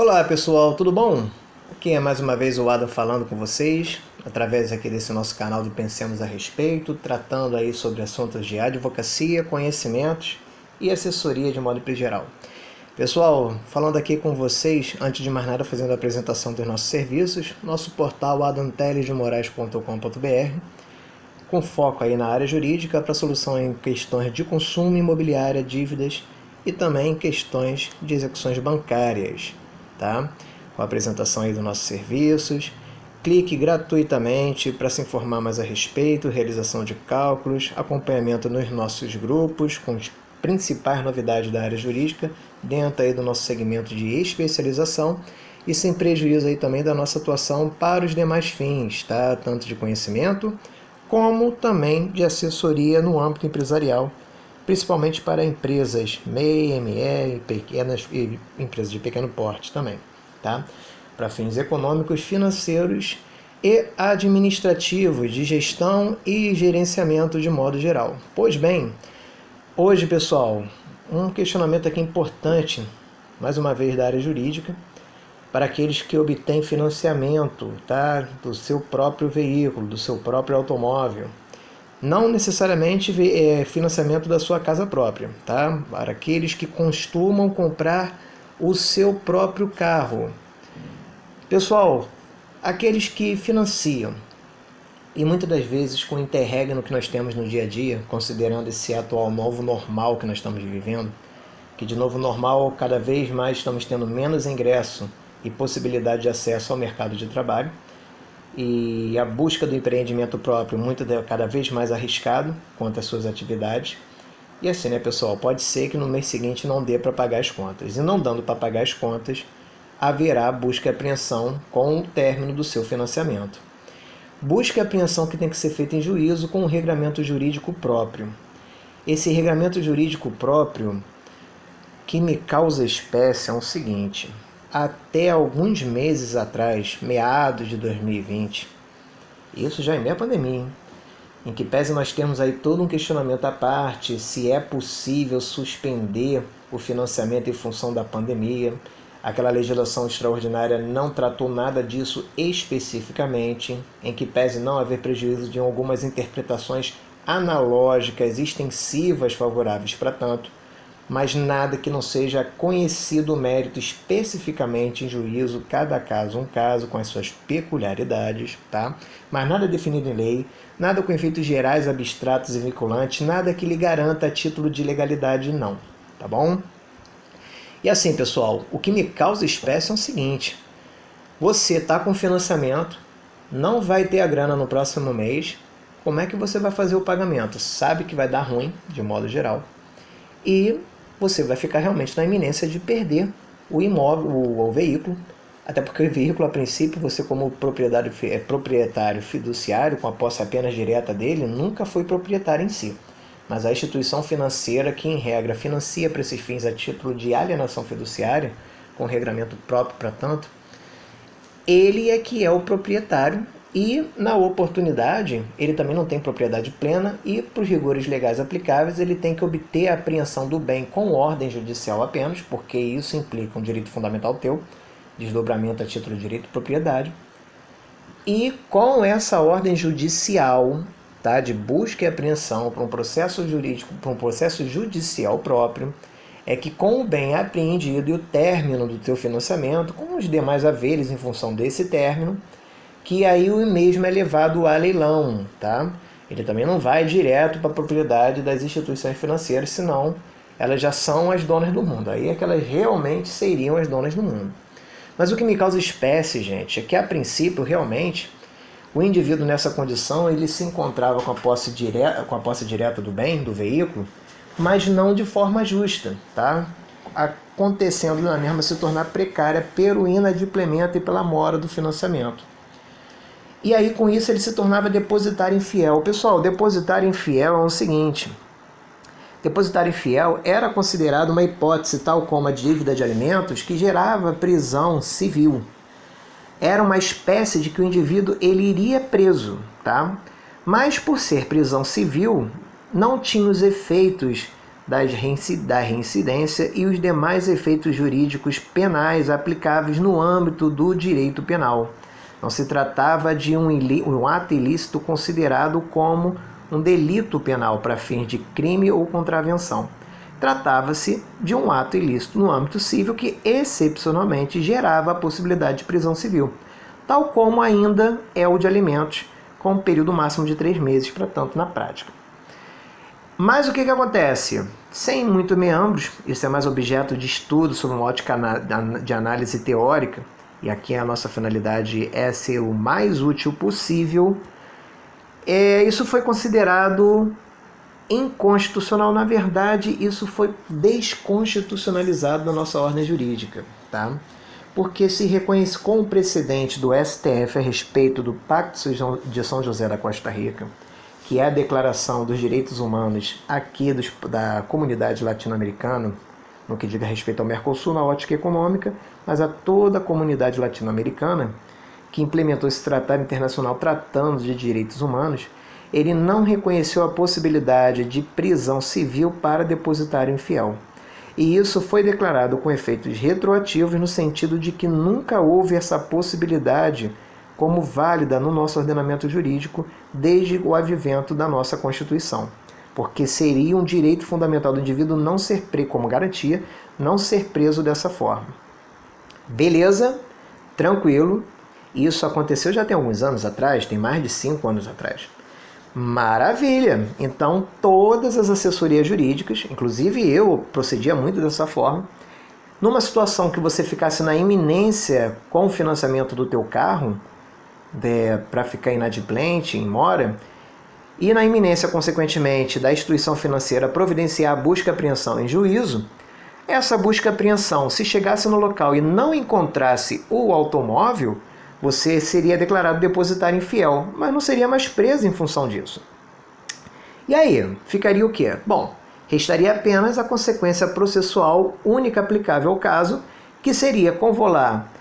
Olá pessoal, tudo bom? Aqui é mais uma vez o Adam falando com vocês, através aqui desse nosso canal do Pensemos a Respeito, tratando aí sobre assuntos de advocacia, conhecimentos e assessoria de modo geral. Pessoal, falando aqui com vocês, antes de mais nada fazendo a apresentação dos nossos serviços, nosso portal adamtelesdemorais.com.br, com foco aí na área jurídica para solução em questões de consumo imobiliário, dívidas e também questões de execuções bancárias, tá? Com a apresentação aí dos nossos serviços. Clique gratuitamente para se informar mais a respeito, realização de cálculos, acompanhamento nos nossos grupos com as principais novidades da área jurídica dentro aí do nosso segmento de especialização e sem prejuízo aí também da nossa atuação para os demais fins, tá? Tanto de conhecimento como também de assessoria no âmbito empresarial, principalmente para empresas MEI, ME, pequenas e empresas de pequeno porte também, tá? Para fins econômicos, financeiros e administrativos, de gestão e gerenciamento de modo geral. Pois bem, hoje, pessoal, um questionamento aqui importante, mais uma vez da área jurídica, para aqueles que obtêm financiamento, tá, do seu próprio veículo, do seu próprio automóvel. Não necessariamente financiamento da sua casa própria, tá? Para aqueles que costumam comprar o seu próprio carro. Pessoal, aqueles que financiam, e muitas das vezes com o interregno que nós temos no dia a dia, considerando esse atual novo normal que nós estamos vivendo, que de novo normal cada vez mais estamos tendo menos ingresso e possibilidade de acesso ao mercado de trabalho, e a busca do empreendimento próprio cada vez mais arriscado quanto às suas atividades. E assim, né, pessoal, pode ser que no mês seguinte não dê para pagar as contas. E não dando para pagar as contas, haverá busca e apreensão com o término do seu financiamento. Busca e apreensão que tem que ser feita em juízo com um regramento jurídico próprio. Esse regramento jurídico próprio que me causa espécie é o seguinte: até alguns meses atrás, meados de 2020, isso já é meia pandemia, hein? Em que pese nós temos aí todo um questionamento à parte, se é possível suspender o financiamento em função da pandemia. Aquela legislação extraordinária não tratou nada disso especificamente, em que pese não haver prejuízo de algumas interpretações analógicas, extensivas, favoráveis para tanto, mas nada que não seja conhecido o mérito especificamente em juízo, cada caso um caso, com as suas peculiaridades, tá? Mas nada definido em lei, nada com efeitos gerais, abstratos e vinculantes, nada que lhe garanta a título de legalidade, não, tá bom? E assim, pessoal, o que me causa espécie é o seguinte: você está com financiamento, não vai ter a grana no próximo mês, como é que você vai fazer o pagamento? Sabe que vai dar ruim, de modo geral, e você vai ficar realmente na iminência de perder o imóvel, o veículo, até porque o veículo, a princípio, você como proprietário fiduciário, com a posse apenas direta dele, nunca foi proprietário em si. Mas a instituição financeira, que em regra financia para esses fins a título de alienação fiduciária, com regramento próprio para tanto, ele é que é o proprietário. E, na oportunidade, ele também não tem propriedade plena e, para os rigores legais aplicáveis, ele tem que obter a apreensão do bem com ordem judicial apenas, porque isso implica um direito fundamental teu, desdobramento a título de direito de propriedade. E com essa ordem judicial, tá, de busca e apreensão para um processo jurídico, para um processo judicial próprio, é que com o bem apreendido e o término do teu financiamento, com os demais haveres em função desse término, que aí o mesmo é levado a leilão, tá? Ele também não vai direto para a propriedade das instituições financeiras, senão elas já são as donas do mundo. Aí é que elas realmente seriam as donas do mundo. Mas o que me causa espécie, gente, é que a princípio, realmente, o indivíduo nessa condição, ele se encontrava com a posse direta do bem, do veículo, mas não de forma justa, tá? Acontecendo na mesma se tornar precária pelo inadimplemento e pela mora do financiamento. E aí, com isso, ele se tornava depositário infiel. Pessoal, depositário infiel é o seguinte: depositário infiel era considerado uma hipótese, tal como a dívida de alimentos, que gerava prisão civil. Era uma espécie de que o indivíduo ele iria preso, tá? Mas por ser prisão civil, não tinha os efeitos da reincidência e os demais efeitos jurídicos penais aplicáveis no âmbito do direito penal. Não se tratava de um ato ilícito considerado como um delito penal para fins de crime ou contravenção. Tratava-se de um ato ilícito no âmbito civil que, excepcionalmente, gerava a possibilidade de prisão civil, tal como ainda é o de alimentos, com um período máximo de 3 meses, portanto, na prática. Mas o que acontece? Sem muito meandros, isso é mais objeto de estudo sob uma ótica de análise teórica, e aqui a nossa finalidade é ser o mais útil possível, isso foi considerado inconstitucional. Na verdade, isso foi desconstitucionalizado na nossa ordem jurídica, tá? Porque se reconhece com o precedente do STF a respeito do Pacto de São José da Costa Rica, que é a Declaração dos Direitos Humanos aqui da comunidade latino-americana, no que diz respeito ao Mercosul na ótica econômica, mas a toda a comunidade latino-americana que implementou esse tratado internacional tratando de direitos humanos, ele não reconheceu a possibilidade de prisão civil para depositário infiel. E isso foi declarado com efeitos retroativos no sentido de que nunca houve essa possibilidade como válida no nosso ordenamento jurídico desde o advento da nossa Constituição, porque seria um direito fundamental do indivíduo não ser preso, como garantia, não ser preso dessa forma. Beleza? Tranquilo. Isso aconteceu já tem alguns anos atrás, tem mais de 5 anos atrás. Maravilha! Então, todas as assessorias jurídicas, inclusive eu procedia muito dessa forma, numa situação que você ficasse na iminência com o financiamento do teu carro, para ficar inadimplente, em mora, e na iminência, consequentemente, da instituição financeira providenciar a busca e apreensão em juízo, essa busca e apreensão, se chegasse no local e não encontrasse o automóvel, você seria declarado depositário infiel, mas não seria mais preso em função disso. E aí, ficaria o quê? Bom, restaria apenas a consequência processual única aplicável ao caso, que seria convolar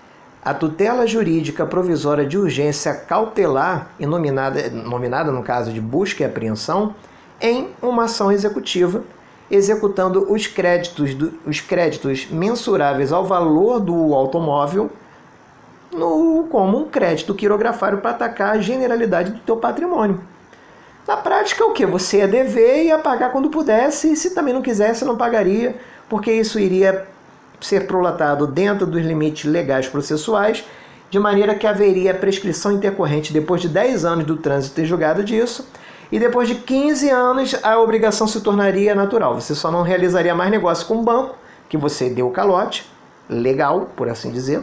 a tutela jurídica provisória de urgência cautelar, e nominada no caso de busca e apreensão, em uma ação executiva, executando os créditos mensuráveis ao valor do automóvel, como um crédito quirografário para atacar a generalidade do teu patrimônio. Na prática, o que? Você ia dever e ia pagar quando pudesse, e se também não quisesse, não pagaria, porque isso iria ser prolatado dentro dos limites legais processuais, de maneira que haveria prescrição intercorrente depois de 10 anos do trânsito ter julgado disso, e depois de 15 anos a obrigação se tornaria natural. Você só não realizaria mais negócio com o banco, que você deu o calote, legal, por assim dizer,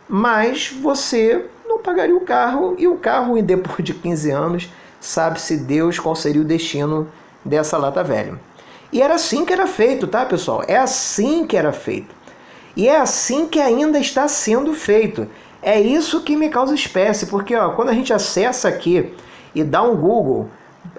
mas você não pagaria o carro, e o carro, depois de 15 anos, sabe-se Deus qual seria o destino dessa lata velha. E era assim que era feito, tá, pessoal? É assim que era feito. E é assim que ainda está sendo feito. É isso que me causa espécie, porque quando a gente acessa aqui e dá um Google,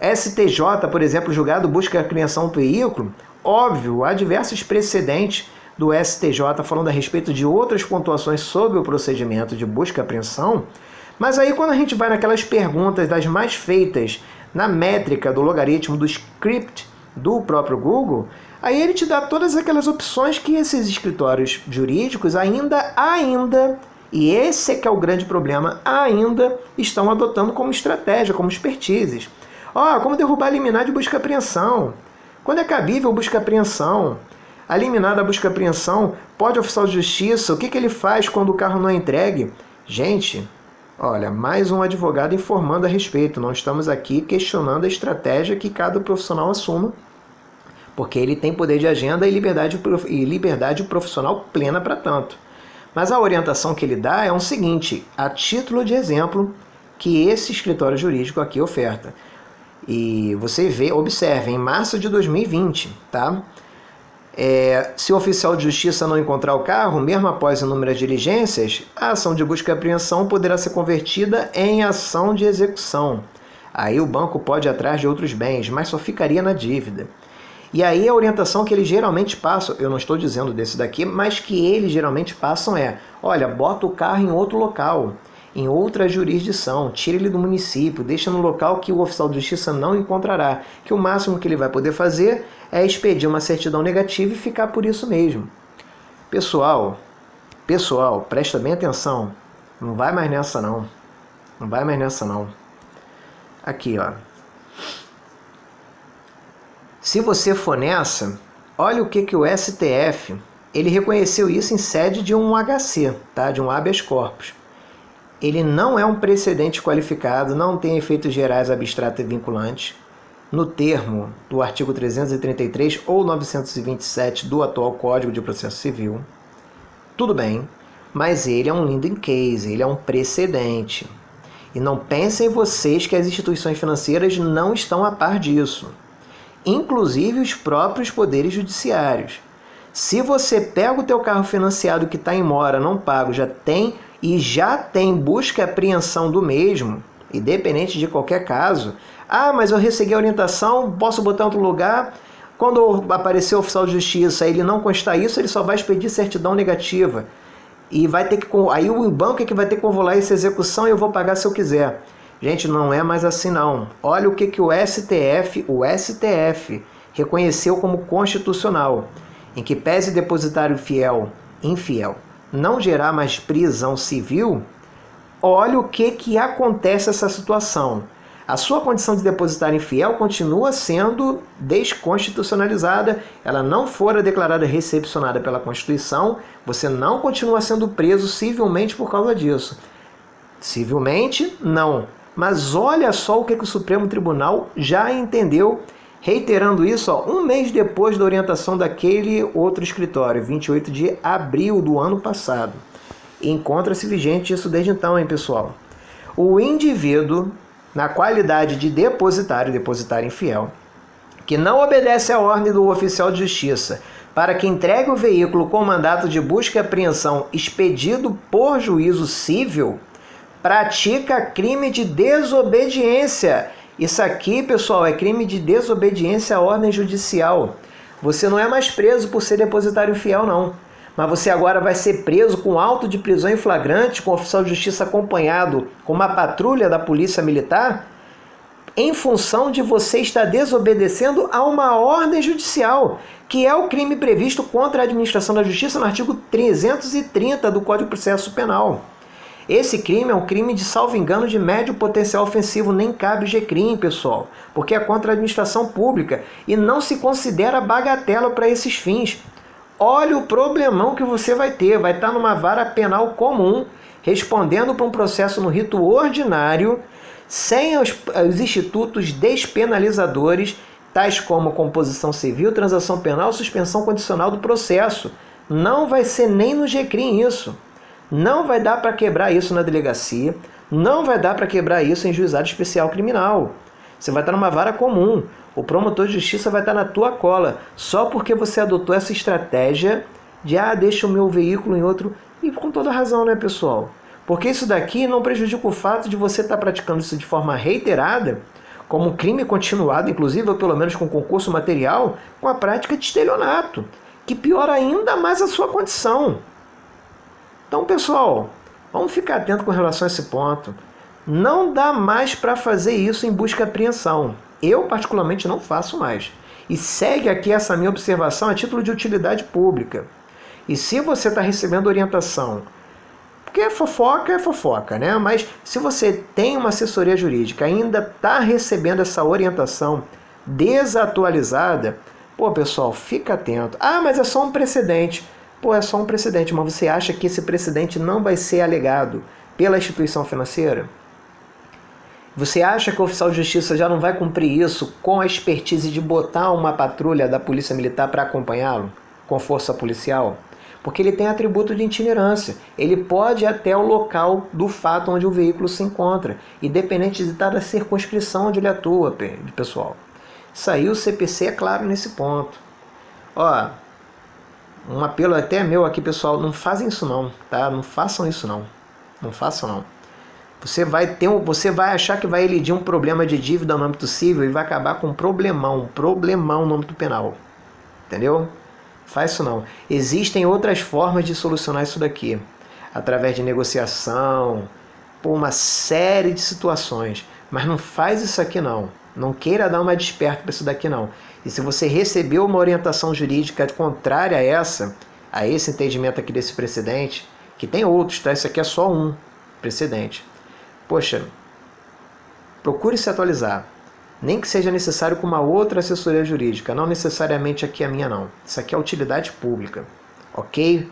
STJ, por exemplo, julgado busca e apreensão do veículo, óbvio, há diversos precedentes do STJ falando a respeito de outras pontuações sobre o procedimento de busca e apreensão, mas aí quando a gente vai naquelas perguntas das mais feitas na métrica do logaritmo do script do próprio Google, aí ele te dá todas aquelas opções que esses escritórios jurídicos ainda, e esse é que é o grande problema, ainda estão adotando como estratégia, como expertises. Como derrubar a liminar de busca e apreensão. Quando é cabível busca e apreensão? A liminar da busca e apreensão, pode oficial de justiça, o que ele faz quando o carro não é entregue? Gente, olha, mais um advogado informando a respeito. Não estamos aqui questionando a estratégia que cada profissional assuma, porque ele tem poder de agenda e liberdade profissional plena para tanto. Mas a orientação que ele dá é o seguinte, a título de exemplo, que esse escritório jurídico aqui oferta. E você observe, em março de 2020, tá? Se o oficial de justiça não encontrar o carro, mesmo após inúmeras diligências, a ação de busca e apreensão poderá ser convertida em ação de execução. Aí o banco pode ir atrás de outros bens, mas só ficaria na dívida. E aí a orientação que eles geralmente passam, eu não estou dizendo desse daqui, mas que eles geralmente passam olha, bota o carro em outro local, em outra jurisdição, tira ele do município, deixa no local que o oficial de justiça não encontrará, que o máximo que ele vai poder fazer é expedir uma certidão negativa e ficar por isso mesmo. Pessoal, presta bem atenção. Não vai mais nessa não. Não vai mais nessa não. Aqui, ó. Se você for nessa, olha o que o STF, ele reconheceu isso em sede de um HC, tá? De um habeas corpus. Ele não é um precedente qualificado, não tem efeitos gerais abstratos e vinculantes, no termo do artigo 333 ou 927 do atual Código de Processo Civil. Tudo bem, mas ele é um leading case, ele é um precedente. E não pensem vocês que as instituições financeiras não estão a par disso. Inclusive os próprios poderes judiciários. Se você pega o teu carro financiado que está em mora, não pago, já tem busca e apreensão do mesmo, independente de qualquer caso. Ah, mas eu recebi a orientação, posso botar em outro lugar. Quando aparecer o oficial de justiça, ele não constar isso, ele só vai expedir certidão negativa. E vai ter que, aí o banco é que vai ter que convolar essa execução e eu vou pagar se eu quiser. Gente, não é mais assim não. Olha o que o STF reconheceu como constitucional, em que pese depositário infiel, não gerar mais prisão civil. Olha o que acontece nessa situação. A sua condição de depositário infiel continua sendo desconstitucionalizada, ela não fora declarada recepcionada pela Constituição, você não continua sendo preso civilmente por causa disso. Civilmente, não. Mas olha só o que o Supremo Tribunal já entendeu, reiterando isso um mês depois da orientação daquele outro escritório, 28 de abril do ano passado. E encontra-se vigente isso desde então, hein, pessoal? O indivíduo, na qualidade de depositário infiel, que não obedece à ordem do oficial de justiça para que entregue o veículo com mandato de busca e apreensão expedido por juízo civil, pratica crime de desobediência. Isso aqui, pessoal, é crime de desobediência à ordem judicial. Você não é mais preso por ser depositário infiel, não. Mas você agora vai ser preso com auto de prisão em flagrante, com o oficial de justiça acompanhado com uma patrulha da polícia militar, em função de você estar desobedecendo a uma ordem judicial, que é o crime previsto contra a administração da justiça no artigo 330 do Código de Processo Penal. Esse crime é um crime de, salvo engano, de médio potencial ofensivo, nem cabe o G-crime, pessoal, porque é contra a administração pública e não se considera bagatela para esses fins. Olha o problemão que você vai ter, vai estar numa vara penal comum, respondendo para um processo no rito ordinário, sem os institutos despenalizadores, tais como composição civil, transação penal, suspensão condicional do processo. Não vai ser nem no G-crime isso. Não vai dar para quebrar isso na delegacia, não vai dar para quebrar isso em juizado especial criminal. Você vai estar numa vara comum. O promotor de justiça vai estar na tua cola, só porque você adotou essa estratégia de deixa o meu veículo em outro. E com toda razão, né, pessoal? Porque isso daqui não prejudica o fato de você estar praticando isso de forma reiterada, como um crime continuado, inclusive, ou pelo menos com concurso material, com a prática de estelionato, que piora ainda mais a sua condição. Então, pessoal, vamos ficar atento com relação a esse ponto. Não dá mais para fazer isso em busca e apreensão. Eu, particularmente, não faço mais. E segue aqui essa minha observação a título de utilidade pública. E se você está recebendo orientação, porque é fofoca, né? Mas se você tem uma assessoria jurídica, ainda está recebendo essa orientação desatualizada, pô, pessoal, fica atento. Mas é só um precedente. Pô, é só um precedente, mas você acha que esse precedente não vai ser alegado pela instituição financeira? Você acha que o oficial de justiça já não vai cumprir isso com a expertise de botar uma patrulha da polícia militar para acompanhá-lo com força policial? Porque ele tem atributo de itinerância. Ele pode ir até o local do fato onde o veículo se encontra, independente de estar na circunscrição onde ele atua, pessoal. Isso aí o CPC é claro nesse ponto. Ó, um apelo até meu aqui, pessoal, não fazem isso não, tá? Não façam isso não. Não façam não. Você vai achar que vai elidir um problema de dívida no âmbito civil e vai acabar com um problemão no âmbito penal. Entendeu? Faz isso não. Existem outras formas de solucionar isso daqui. Através de negociação, por uma série de situações. Mas não faz isso aqui não. Não queira dar uma desperta para isso daqui não. E se você recebeu uma orientação jurídica contrária a esse entendimento aqui desse precedente, que tem outros, tá? Isso aqui é só um precedente. Poxa, procure se atualizar. Nem que seja necessário com uma outra assessoria jurídica, não necessariamente aqui a minha não. Isso aqui é utilidade pública, ok?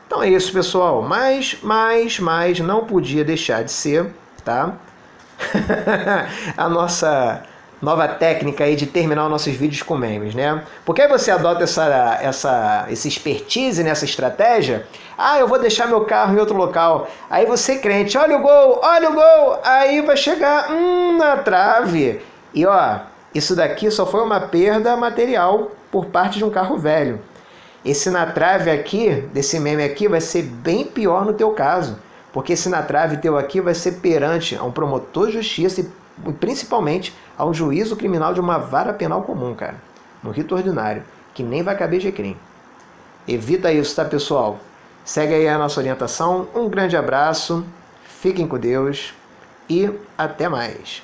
Então é isso, pessoal. Mas não podia deixar de ser, tá? A nossa nova técnica aí de terminar os nossos vídeos com memes, né? Porque aí você adota esse expertise nessa estratégia. Ah, eu vou deixar meu carro em outro local. Aí você, crente, olha o gol, aí vai chegar na trave. E ó, isso daqui só foi uma perda material por parte de um carro velho. Esse na trave aqui, desse meme aqui, vai ser bem pior no teu caso. Porque esse na trave teu aqui vai ser perante a um promotor de justiça e principalmente a um juízo criminal de uma vara penal comum, cara. No rito ordinário, que nem vai caber GCRIM. Evita isso, tá, pessoal? Segue aí a nossa orientação. Um grande abraço, fiquem com Deus e até mais.